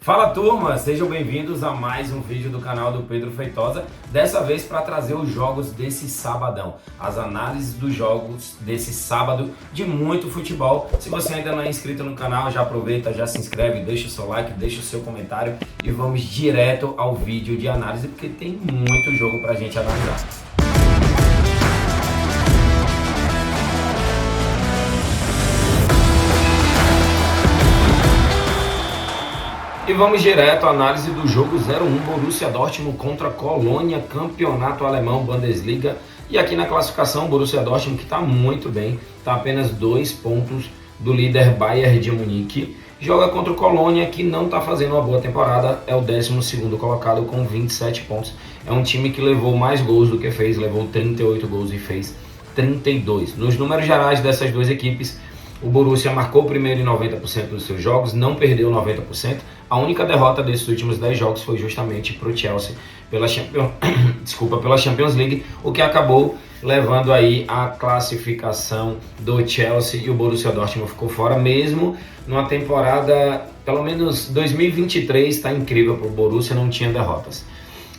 Fala turma, sejam bem-vindos a mais um vídeo do canal do Pedro Feitosa, dessa vez para trazer os jogos desse sabadão, as análises dos jogos desse sábado de muito futebol. Se você ainda não é inscrito no canal, já aproveita, já se inscreve, deixa o seu like, deixa o seu comentário e vamos direto ao vídeo de análise, porque tem muito jogo pra gente analisar. E vamos direto à análise do jogo 0-1 Borussia Dortmund contra Colônia, campeonato alemão, Bundesliga. E aqui na classificação, o Borussia Dortmund que está muito bem, está apenas 2 pontos do líder Bayern de Munique. Joga contra o Colônia, que não está fazendo uma boa temporada, é o 12º colocado com 27 pontos. É um time que levou mais gols do que fez, levou 38 gols e fez 32. Nos números gerais dessas duas equipes, o Borussia marcou primeiro em 90% dos seus jogos, não perdeu 90%. A única derrota desses últimos 10 jogos foi justamente para o Chelsea pela Champions League, o que acabou levando aí a classificação do Chelsea, e o Borussia Dortmund ficou fora, mesmo numa temporada, pelo menos 2023, está incrível para o Borussia, não tinha derrotas.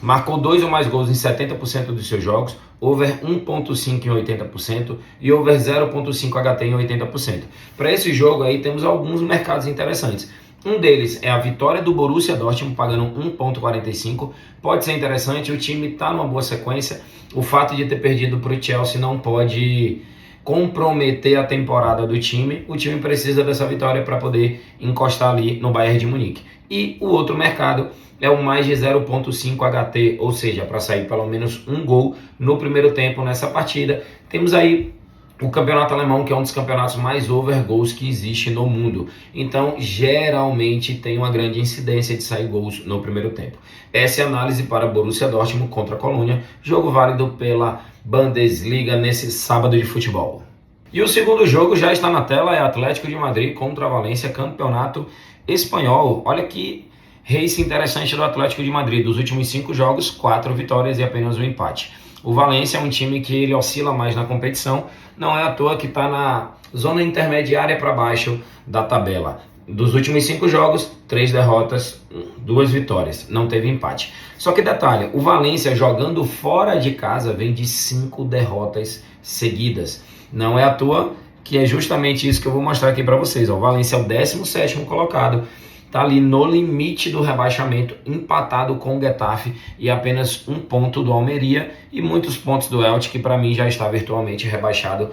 Marcou 2 ou mais gols em 70% dos seus jogos, over 1.5 em 80% e over 0.5 HT em 80%. Para esse jogo aí temos alguns mercados interessantes. Um deles é a vitória do Borussia Dortmund pagando 1.45, pode ser interessante, o time está numa boa sequência, o fato de ter perdido para o Chelsea não pode comprometer a temporada do time, o time precisa dessa vitória para poder encostar ali no Bayern de Munique. E o outro mercado é o mais de 0.5 HT, ou seja, para sair pelo menos um gol no primeiro tempo nessa partida. Temos aí o campeonato alemão, que é um dos campeonatos mais over gols que existe no mundo. Então, geralmente tem uma grande incidência de sair gols no primeiro tempo. Essa é a análise para Borussia Dortmund contra a Colônia, jogo válido pela Bundesliga nesse sábado de futebol. E o segundo jogo já está na tela, é Atlético de Madrid contra a Valência, campeonato espanhol. Olha que race interessante do Atlético de Madrid. Dos últimos 5 jogos, 4 vitórias e apenas um empate. O Valência é um time que ele oscila mais na competição, não é à toa que está na zona intermediária para baixo da tabela. Dos últimos 5 jogos, 3 derrotas, 2 vitórias, não teve empate. Só que detalhe, o Valência jogando fora de casa vem de 5 derrotas seguidas. Não é à toa que é justamente isso que eu vou mostrar aqui para vocês. O Valência é o 17º colocado, está ali no limite do rebaixamento, empatado com o Getafe e apenas 1 ponto do Almeria e muitos pontos do Elche, que para mim já está virtualmente rebaixado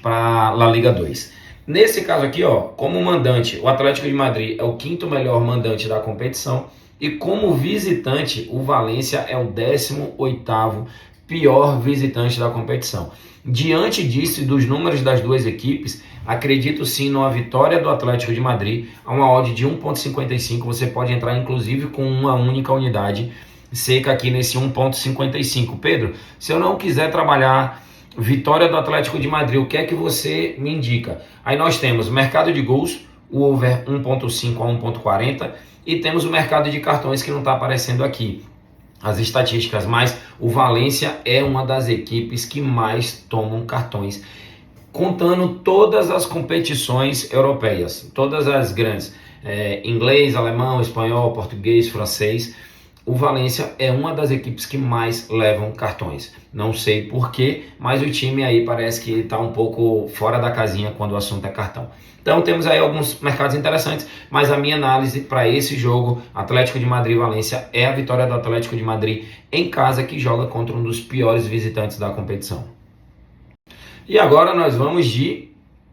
para La Liga 2. Nesse caso aqui, ó, como mandante, o Atlético de Madrid é o 5º melhor mandante da competição e como visitante, o Valência é o 18º pior visitante da competição. Diante disso e dos números das duas equipes, acredito sim numa vitória do Atlético de Madrid, a uma odd de 1.55, você pode entrar inclusive com uma única unidade seca aqui nesse 1.55. Pedro, se eu não quiser trabalhar vitória do Atlético de Madrid, o que é que você me indica? Aí nós temos mercado de gols, o over 1.5 a 1.40 e temos o mercado de cartões que não está aparecendo aqui as estatísticas, mas o Valência é uma das equipes que mais tomam cartões, contando todas as competições europeias, todas as grandes, inglês, alemão, espanhol, português, francês. O Valência é uma das equipes que mais levam cartões. Não sei porquê, mas o time aí parece que está um pouco fora da casinha quando o assunto é cartão. Então temos aí alguns mercados interessantes, mas a minha análise para esse jogo, Atlético de Madrid e Valência, é a vitória do Atlético de Madrid em casa, que joga contra um dos piores visitantes da competição. E agora nós vamos de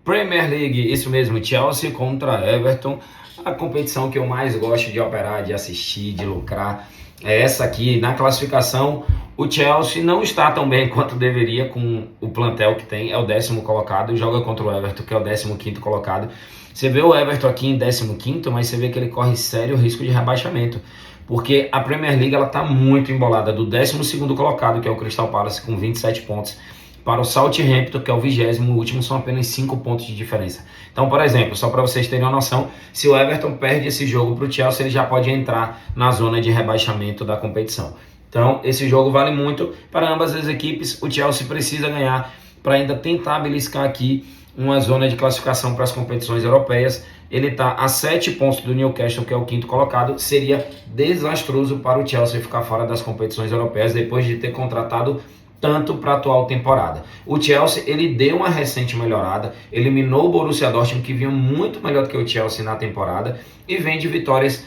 Premier League, isso mesmo, Chelsea contra Everton, a competição que eu mais gosto de operar, de assistir, de lucrar. É essa aqui. Na classificação, o Chelsea não está tão bem quanto deveria com o plantel que tem, é o 10º colocado, e joga contra o Everton, que é o 15º colocado. Você vê o Everton aqui em 15º, mas você vê que ele corre sério risco de rebaixamento, porque a Premier League está muito embolada, do 12º colocado, que é o Crystal Palace, com 27 pontos, para o Southampton, que é o 20º, o último, são apenas 5 pontos de diferença. Então, por exemplo, só para vocês terem uma noção, se o Everton perde esse jogo para o Chelsea, ele já pode entrar na zona de rebaixamento da competição. Então, esse jogo vale muito para ambas as equipes. O Chelsea precisa ganhar para ainda tentar beliscar aqui uma zona de classificação para as competições europeias. ele está a 7 pontos do Newcastle, que é o quinto colocado. Seria desastroso para o Chelsea ficar fora das competições europeias depois de ter contratado tanto para a atual temporada. O Chelsea, ele deu uma recente melhorada, eliminou o Borussia Dortmund, que vinha muito melhor do que o Chelsea na temporada, e vem de vitórias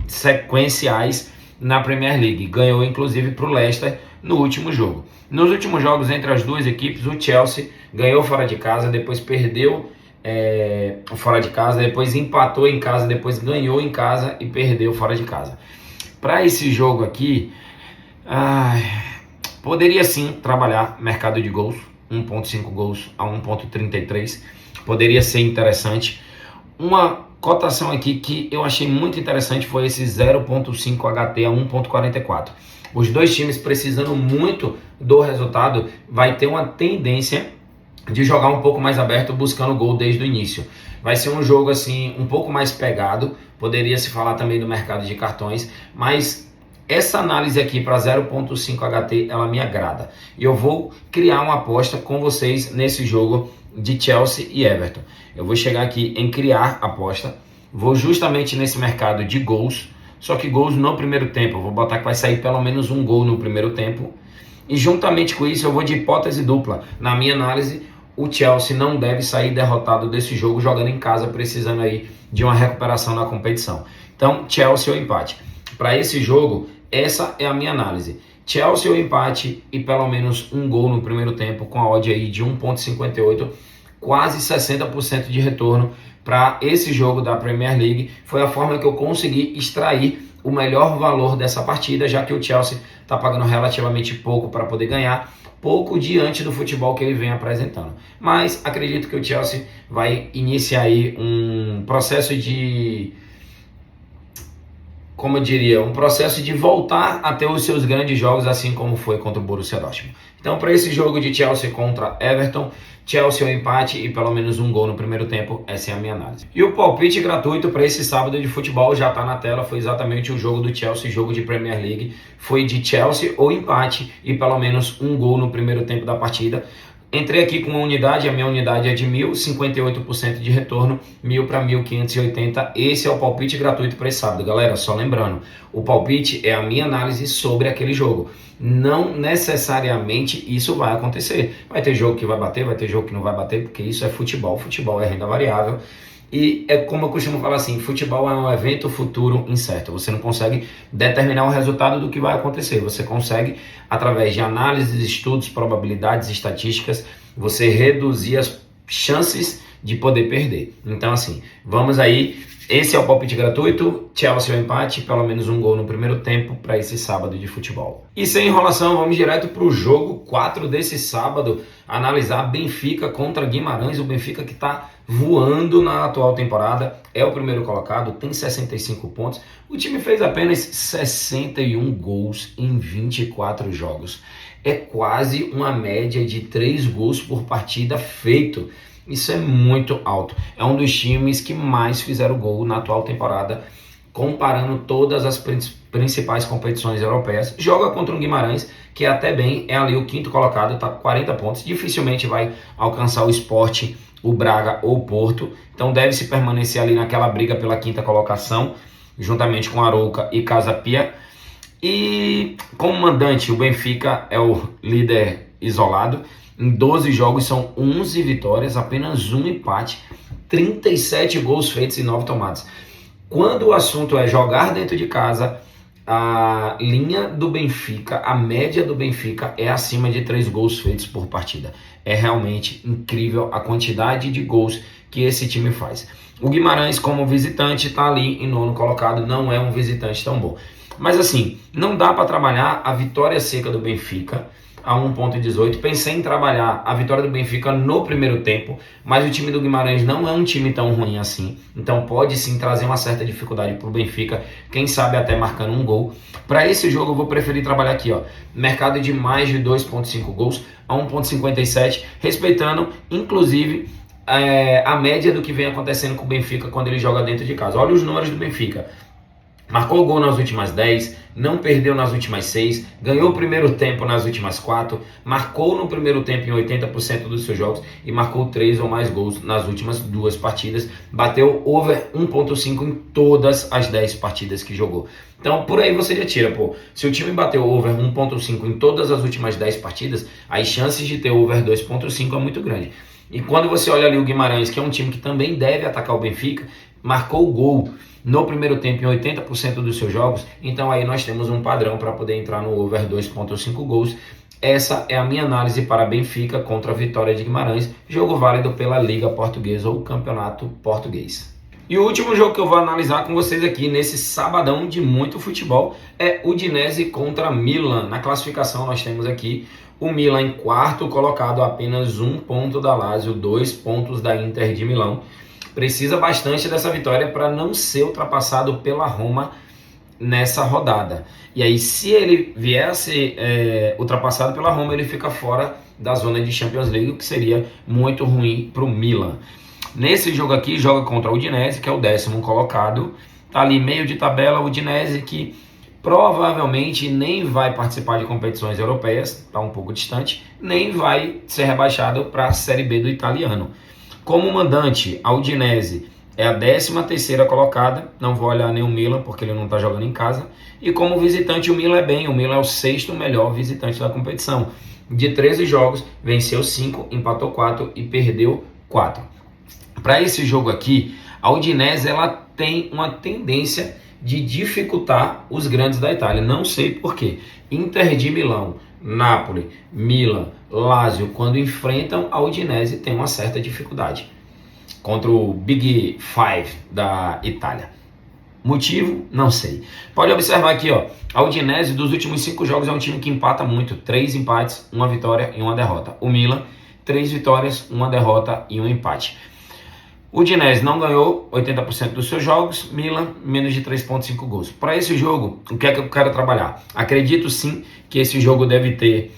sequenciais na Premier League. Ganhou inclusive para o Leicester no último jogo. Nos últimos jogos entre as duas equipes, o Chelsea ganhou fora de casa, depois perdeu fora de casa, depois empatou em casa, depois ganhou em casa e perdeu fora de casa. Para esse jogo aqui, poderia sim trabalhar mercado de gols, 1.5 gols a 1.33, poderia ser interessante. Uma cotação aqui que eu achei muito interessante foi esse 0.5 HT a 1.44. Os dois times precisando muito do resultado, vai ter uma tendência de jogar um pouco mais aberto, buscando gol desde o início. Vai ser um jogo assim um pouco mais pegado, poderia se falar também do mercado de cartões, mas essa análise aqui para 0.5 HT, ela me agrada. E eu vou criar uma aposta com vocês nesse jogo de Chelsea e Everton. Eu vou chegar aqui em criar aposta, vou justamente nesse mercado de gols, só que gols no primeiro tempo. Eu vou botar que vai sair pelo menos um gol no primeiro tempo. E juntamente com isso eu vou de hipótese dupla. Na minha análise, o Chelsea não deve sair derrotado desse jogo jogando em casa, precisando aí de uma recuperação na competição. Então, Chelsea ou empate. Para esse jogo, essa é a minha análise. Chelsea ou empate e pelo menos um gol no primeiro tempo, com a odd aí de 1.58, quase 60% de retorno para esse jogo da Premier League. Foi a forma que eu consegui extrair o melhor valor dessa partida, já que o Chelsea está pagando relativamente pouco para poder ganhar, pouco diante do futebol que ele vem apresentando. Mas acredito que o Chelsea vai iniciar aí um processo de, como eu diria, um processo de voltar a ter os seus grandes jogos, assim como foi contra o Borussia Dortmund. Então, para esse jogo de Chelsea contra Everton, Chelsea ou empate e pelo menos um gol no primeiro tempo, essa é a minha análise. E o palpite gratuito para esse sábado de futebol já está na tela, foi exatamente o jogo do Chelsea, jogo de Premier League, foi de Chelsea ou empate e pelo menos um gol no primeiro tempo da partida. Entrei aqui com uma unidade, a minha unidade é de 1.058% de retorno, 1.000 para 1.580. Esse é o palpite gratuito para esse sábado, galera. Só lembrando, o palpite é a minha análise sobre aquele jogo. Não necessariamente isso vai acontecer. Vai ter jogo que vai bater, vai ter jogo que não vai bater, porque isso é futebol. Futebol é renda variável. E é como eu costumo falar assim, futebol é um evento futuro incerto. Você não consegue determinar o resultado do que vai acontecer. Você consegue, através de análises, estudos, probabilidades, estatísticas, você reduzir as chances de poder perder. Então assim, vamos aí. Esse é o palpite gratuito, Chelsea ou empate, pelo menos um gol no primeiro tempo para esse sábado de futebol. E sem enrolação, vamos direto para o jogo 4 desse sábado, analisar Benfica contra Guimarães. O Benfica que está voando na atual temporada, é o primeiro colocado, tem 65 pontos. O time fez apenas 61 gols em 24 jogos. É quase uma média de 3 gols por partida feito. Isso é muito alto. É um dos times que mais fizeram gol na atual temporada, comparando todas as principais competições europeias. Joga contra um Guimarães, que até bem é ali o quinto colocado, está com 40 pontos. Dificilmente vai alcançar o Sport, o Braga ou o Porto. Então deve-se permanecer ali naquela briga pela quinta colocação, juntamente com Arouca e Casa Pia. E como mandante, o Benfica é o líder isolado. Em 12 jogos são 11 vitórias, apenas um empate, 37 gols feitos e 9 tomados. Quando o assunto é jogar dentro de casa, a linha do Benfica, a média do Benfica é acima de 3 gols feitos por partida. É realmente incrível a quantidade de gols que esse time faz. O Guimarães, como visitante, está ali em 9º colocado, não é um visitante tão bom. Mas assim, não dá para trabalhar a vitória seca do Benfica a 1.18. Pensei em trabalhar a vitória do Benfica no primeiro tempo, mas o time do Guimarães não é um time tão ruim assim, então pode sim trazer uma certa dificuldade para o Benfica, quem sabe até marcando um gol. Para esse jogo eu vou preferir trabalhar aqui, ó, mercado de mais de 2.5 gols a 1.57, respeitando inclusive a média do que vem acontecendo com o Benfica quando ele joga dentro de casa. Olha os números do Benfica: Marcou gol nas últimas 10, não perdeu nas últimas 6, ganhou o primeiro tempo nas últimas 4, marcou no primeiro tempo em 80% dos seus jogos e marcou 3 ou mais gols nas últimas 2 partidas. Bateu over 1.5 em todas as 10 partidas que jogou. Então por aí você já tira, se o time bateu over 1.5 em todas as últimas 10 partidas, as chances de ter over 2.5 é muito grande. E quando você olha ali o Guimarães, que é um time que também deve atacar o Benfica, marcou gol no primeiro tempo em 80% dos seus jogos, então aí nós temos um padrão para poder entrar no over 2.5 gols. Essa é a minha análise para Benfica contra a Vitória de Guimarães, jogo válido pela Liga Portuguesa ou Campeonato Português. E o último jogo que eu vou analisar com vocês aqui nesse sabadão de muito futebol é Udinese contra Milan. Na classificação nós temos aqui o Milan em quarto colocado, apenas 1 ponto da Lazio, 2 pontos da Inter de Milão. Precisa bastante dessa vitória para não ser ultrapassado pela Roma nessa rodada. E aí, se ele vier a ser ultrapassado pela Roma, ele fica fora da zona de Champions League, o que seria muito ruim para o Milan. Nesse jogo aqui, joga contra o Udinese, que é o 10º colocado. Tá ali meio de tabela, o Udinese que provavelmente nem vai participar de competições europeias, está um pouco distante, nem vai ser rebaixado para a Série B do italiano. Como mandante, a Udinese é a 13ª colocada, não vou olhar nem o Milan porque ele não está jogando em casa, e como visitante o Milan é bem, o Milan é o 6º melhor visitante da competição. De 13 jogos, venceu 5, empatou 4 e perdeu 4. Para esse jogo aqui, a Udinese ela tem uma tendência de dificultar os grandes da Itália, não sei porquê. Inter de Milão, Napoli, Milan, Lazio, quando enfrentam a Udinese, tem uma certa dificuldade contra o Big Five da Itália. Motivo? Não sei. Pode observar aqui, a Udinese dos últimos 5 jogos é um time que empata muito, 3 empates, 1 vitória e 1 derrota. O Milan, 3 vitórias, 1 derrota e 1 empate. O Udinese não ganhou 80% dos seus jogos, Milan menos de 3.5 gols. Para esse jogo, o que é que eu quero trabalhar? Acredito sim que esse jogo deve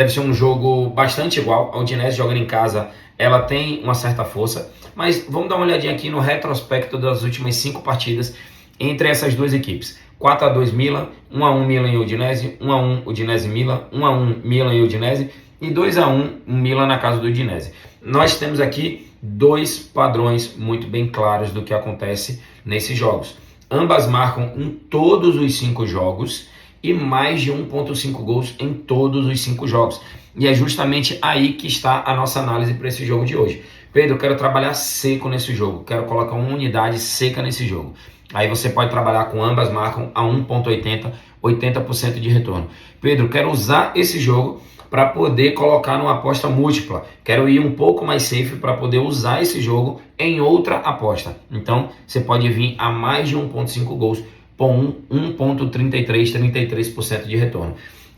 ser um jogo bastante igual. A Udinese jogando em casa, ela tem uma certa força, mas vamos dar uma olhadinha aqui no retrospecto das últimas 5 partidas entre essas duas equipes. 4-2 Milan, 1-1 Milan e Udinese, 1-1 Udinese Milan, 1-1 Milan e Udinese e 2-1 Milan na casa do Udinese. Nós temos aqui 2 padrões muito bem claros do que acontece nesses jogos. Ambas marcam em todos os 5 jogos e mais de 1.5 gols em todos os 5 jogos. E é justamente aí que está a nossa análise para esse jogo de hoje. Pedro, eu quero trabalhar seco nesse jogo, quero colocar uma unidade seca nesse jogo. Aí você pode trabalhar com ambas marcam a 1.80, 80% de retorno. Pedro, quero usar esse jogo para poder colocar numa aposta múltipla. Quero ir um pouco mais safe para poder usar esse jogo em outra aposta. Então, você pode vir a mais de 1.5 gols por 1.33, 33% de retorno.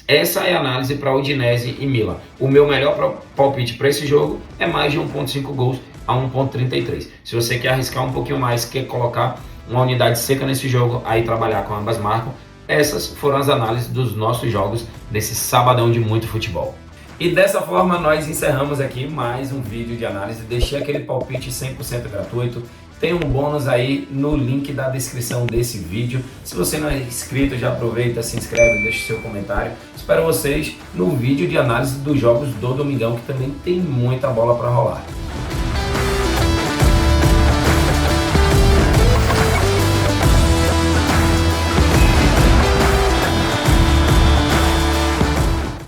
Essa é a análise para Udinese e Milan. O meu melhor palpite para esse jogo é mais de 1.5 gols a 1.33. Se você quer arriscar um pouquinho mais, quer colocar uma unidade seca nesse jogo, aí trabalhar com ambas marcam. Essas foram as análises dos nossos jogos desse sabadão de muito futebol. E dessa forma nós encerramos aqui mais um vídeo de análise. Deixei aquele palpite 100% gratuito. Tem um bônus aí no link da descrição desse vídeo. Se você não é inscrito, já aproveita, se inscreve, deixa o seu comentário. Espero vocês no vídeo de análise dos jogos do Domingão, que também tem muita bola para rolar.